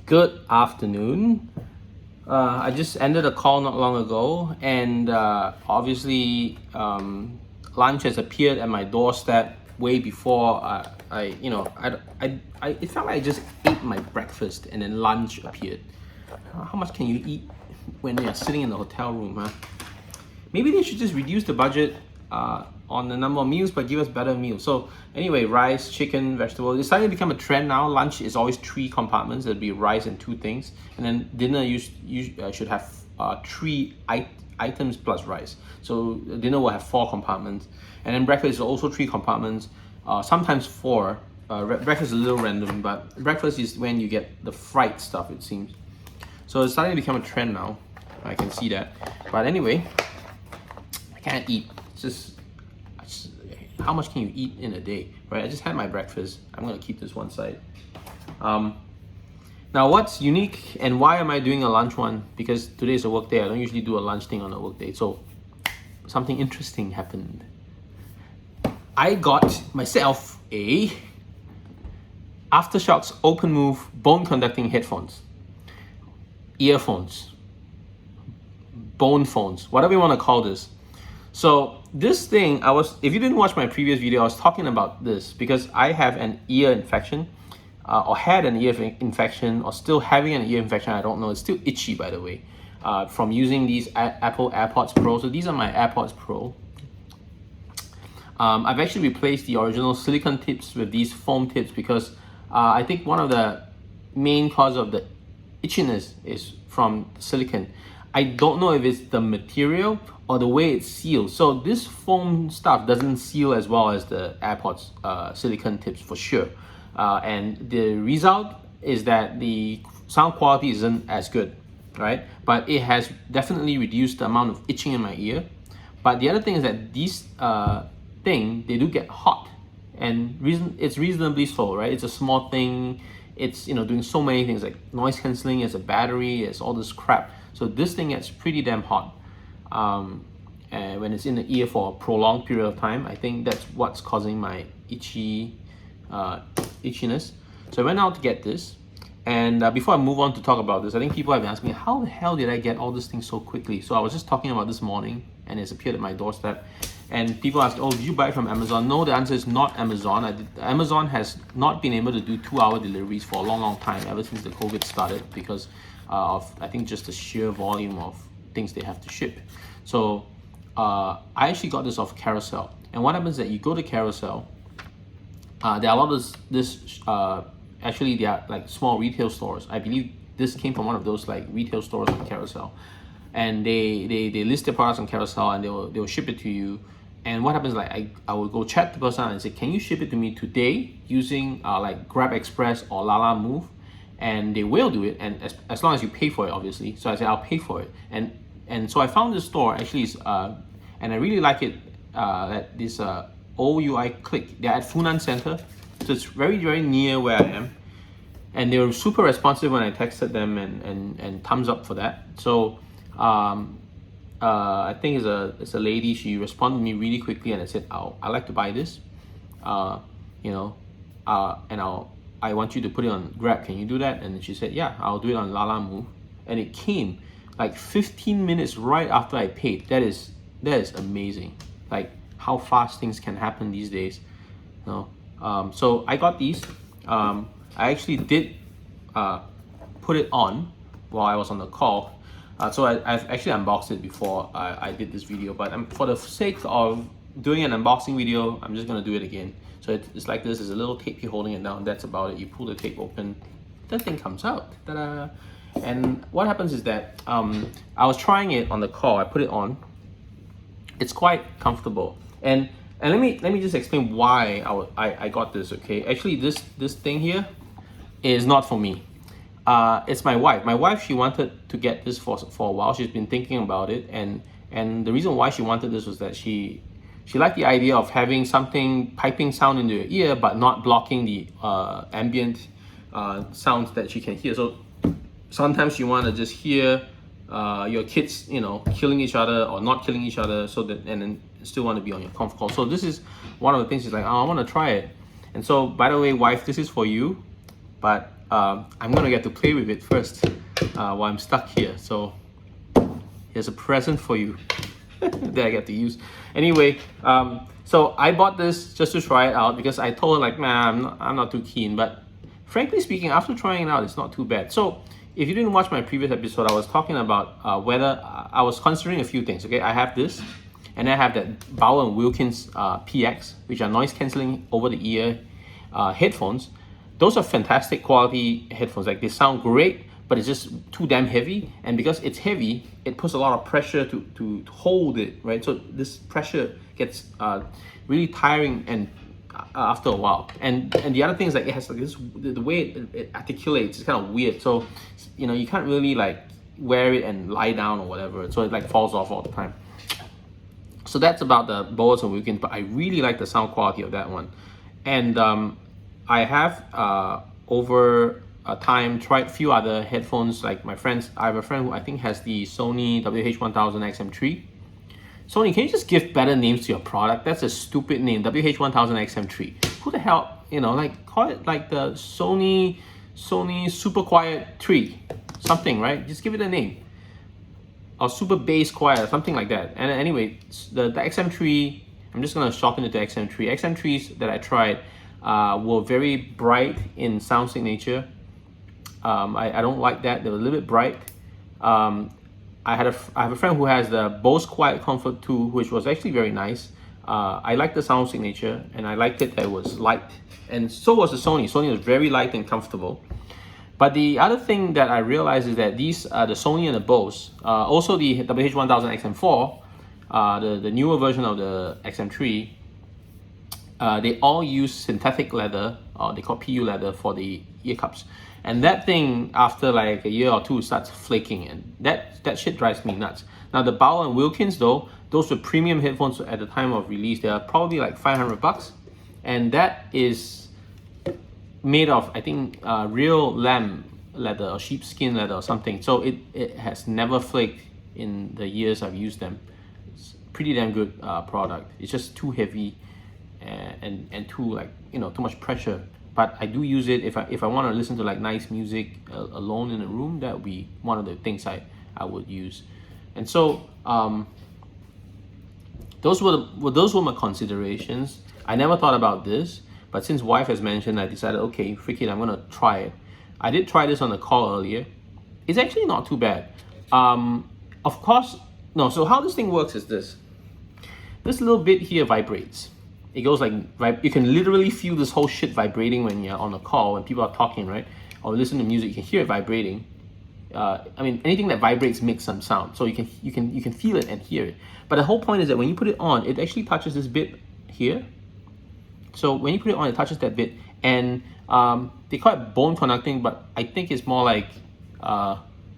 Good afternoon. I just ended a call not long ago, and obviously lunch has appeared at my doorstep way before it felt like I just ate my breakfast and then lunch appeared. How much can you eat when you're sitting in the hotel room, huh? Maybe they should just reduce the budget on the number of meals, but give us better meals. So anyway, rice, chicken, vegetables. It's starting to become a trend now. Lunch is always 3 compartments. There'll be rice and 2 things, and then dinner you should have 3 items plus rice. So dinner will have 4 compartments, and then breakfast is also 3 compartments. Sometimes 4. Breakfast is a little random, but breakfast is when you get the fried stuff, it seems. So it's starting to become a trend now. I can see that. But anyway, I can't eat. It's just how much can you eat in a day, right? I just had my breakfast. I'm gonna keep this one side. Now, what's unique and why am I doing a lunch one? Because today is a work day. I don't usually do a lunch thing on a work day. So something interesting happened. I got myself a AfterShokz OpenMove bone conducting headphones, earphones, bone phones, whatever you want to call this. So this thing, if you didn't watch my previous video, I was talking about this because I have an ear infection, or had an ear infection, or still having an ear infection. I don't know. It's still itchy, by the way, from using these Apple AirPods Pro. So these are my AirPods Pro. I've actually replaced the original silicone tips with these foam tips because I think one of the main cause of the itchiness is from silicone. I don't know if it's the material or the way it's sealed. So this foam stuff doesn't seal as well as the AirPods silicone tips for sure. And the result is that the sound quality isn't as good, right? But it has definitely reduced the amount of itching in my ear. But the other thing is that these they do get hot, and it's reasonably so, right? It's a small thing. It's doing so many things like noise cancelling, it's a battery, it's all this crap. So this thing gets pretty damn hot and when it's in the ear for a prolonged period of time. I think that's what's causing my itchiness. So I went out to get this, and before I move on to talk about this, I think people have been asking me, how the hell did I get all this thing so quickly? So I was just talking about this morning, and it's appeared at my doorstep. And people ask, oh, did you buy it from Amazon? No, the answer is not Amazon. Amazon has not been able to do 2-hour deliveries for a long time, ever since the COVID started, because of, I think, just the sheer volume of things they have to ship. So I actually got this off Carousell. And what happens is that you go to Carousell, there are a lot of actually they are like small retail stores. I believe this came from one of those like retail stores on Carousell. And they list their products on Carousell, and they will ship it to you. And what happens, like I will go chat the person and say, can you ship it to me today using like Grab Express or Lala Move? And they will do it, and as long as you pay for it, obviously. So I said, I'll pay for it. And so I found this store actually and I really like it, at this OUI Click. They're at Funan Center, so it's very, very near where I am. And they were super responsive when I texted them, and thumbs up for that. So I think it's a lady. She responded to me really quickly, and I said, I'd like to buy this, and I want you to put it on Grab. Can you do that? And she said, yeah, I'll do it on Lala Move. And it came like 15 minutes right after I paid. That is amazing. Like how fast things can happen these days. So I got these. I actually did put it on while I was on the call. So I've actually unboxed it before I did this video, but for the sake of doing an unboxing video, I'm just gonna do it again. So it's like this. There's a little tape here holding it down. That's about it. You pull the tape open, that thing comes out. Ta-da! And what happens is that I was trying it on the call. I put it on. It's quite comfortable. And let me just explain why I got this. Okay, actually this thing here is not for me. It's my wife. My wife, she wanted to get this for a while. She's been thinking about it, and the reason why she wanted this was that she liked the idea of having something piping sound into your ear, but not blocking the ambient sounds that she can hear. So sometimes you want to just hear your kids, killing each other or not killing each other, so that, and then still want to be on your conf call. So this is one of the things. She's like, oh, I want to try it. And so, by the way, wife, this is for you, but I'm gonna get to play with it first while I'm stuck here. So here's a present for you that I get to use. Anyway, so I bought this just to try it out because I told her like, man, I'm not too keen. But frankly speaking, after trying it out, it's not too bad. So if you didn't watch my previous episode, I was talking about whether I was considering a few things. Okay, I have this, and I have that Bauer & Wilkins PX, which are noise cancelling over the ear headphones. Those are fantastic quality headphones. Like, they sound great, but it's just too damn heavy. And because it's heavy, it puts a lot of pressure to hold it, right? So this pressure gets really tiring and after a while. And the other thing is like, it has like this, the way it articulates is kind of weird. So, you know, you can't really like wear it and lie down or whatever. So it like falls off all the time. So that's about the Bowers & Wilkins, but I really like the sound quality of that one. And I have over time tried a few other headphones. Like my friends, I have a friend who I think has the Sony WH-1000XM3. Sony, can you just give better names to your product? That's a stupid name, WH-1000XM3. Who the hell, you know, like call it like the Sony Super Quiet 3, something, right? Just give it a name. Or Super Bass Quiet, something like that. And anyway, the XM3, I'm just gonna shorten it to XM3. XM3s that I tried were very bright in sound signature. I don't like that. They were a little bit bright. I have a friend who has the Bose Quiet Comfort 2, which was actually very nice. I liked the sound signature, and I liked it that it was light. And so was the Sony. Sony was very light and comfortable. But the other thing that I realized is that these, the Sony and the Bose, also the WH-1000XM4, the newer version of the XM3, they all use synthetic leather, or they call PU leather, for the ear cups. And that thing, after like a year or two, starts flaking, and that shit drives me nuts. Now the Bauer & Wilkins though, those were premium headphones at the time of release. They are probably like $500, and that is made of, I think, real lamb leather or sheepskin leather or something. So it has never flaked in the years I've used them. It's pretty damn good product. It's just too heavy and too, like, you know, too much pressure. But I do use it if I want to listen to like nice music alone in a room. That would be one of the things I would use. And so those were my considerations. I never thought about this, but since wife has mentioned, I decided, okay, freak it, I'm gonna try it. I did try this on the call earlier. It's actually not too bad. Of course, no. So how this thing works is this little bit here vibrates. It goes like, you can literally feel this whole shit vibrating when you're on a call, when people are talking, right? Or listen to music, you can hear it vibrating. I mean, anything that vibrates makes some sound, so you can feel it and hear it. But the whole point is that when you put it on, it actually touches this bit here. So when you put it on, it touches that bit, and they call it bone conducting, but I think it's more like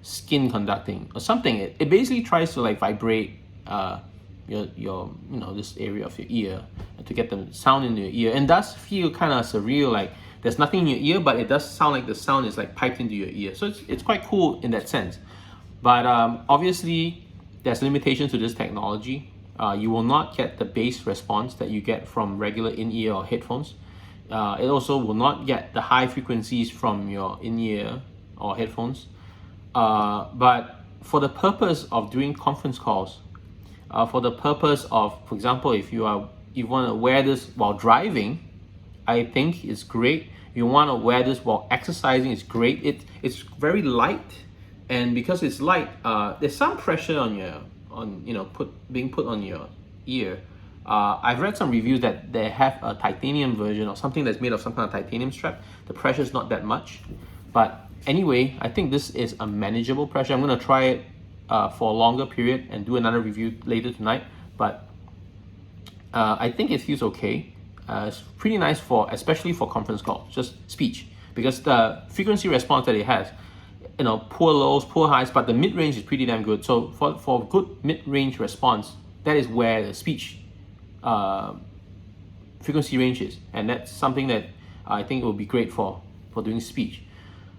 skin conducting or something. It basically tries to like vibrate your you know, this area of your ear to get the sound in your ear, and does feel kind of surreal, like there's nothing in your ear, but it does sound like the sound is like piped into your ear. So it's quite cool in that sense. But obviously there's limitations to this technology. You will not get the bass response that you get from regular in-ear or headphones. It also will not get the high frequencies from your in-ear or headphones. But for the purpose of doing conference calls, for the purpose of, for example, if you want to wear this while driving, I think it's great. You want to wear this while exercising, it's great. It's very light, and because it's light, there's some pressure being put on your ear. I've read some reviews that they have a titanium version or something that's made of some kind of titanium strap. The pressure is not that much, but anyway, I think this is a manageable pressure. I'm going to try it for a longer period and do another review later tonight, but I think it feels okay. It's pretty nice especially for conference calls, just speech, because the frequency response that it has, you know, poor lows, poor highs, but the mid-range is pretty damn good. So for good mid-range response, that is where the speech frequency range is, and that's something that I think will be great for doing speech.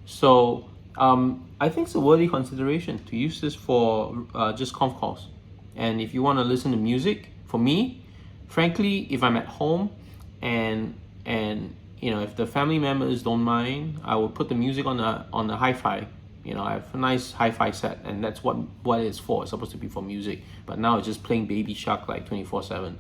So I think it's a worthy consideration to use this for just conf calls. And if you want to listen to music, for me, frankly, if I'm at home and you know, if the family members don't mind, I will put the music on the hi-fi. You know, I have a nice hi-fi set, and that's what it's for. It's supposed to be for music, but now it's just playing Baby Shark like 24/7.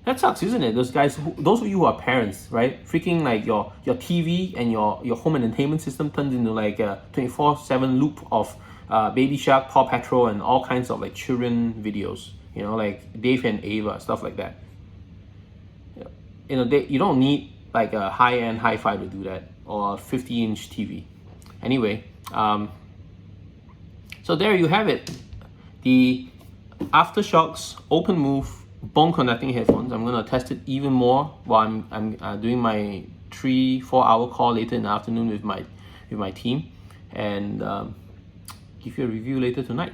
That sucks, isn't it? Those guys, those of you who are parents, right? Freaking like your TV and your home entertainment system turns into like a 24/7 loop of Baby Shark, Paw Patrol, and all kinds of like children videos. You know, like Dave and Ava, stuff like that. You know, you don't need like a high-end hi-fi to do that, or a 50-inch TV. Anyway, so there you have it. The AfterShokz OpenMove bone conducting headphones. I'm gonna test it even more while I'm doing my 3-4 hour call later in the afternoon with my team, and give you a review later tonight.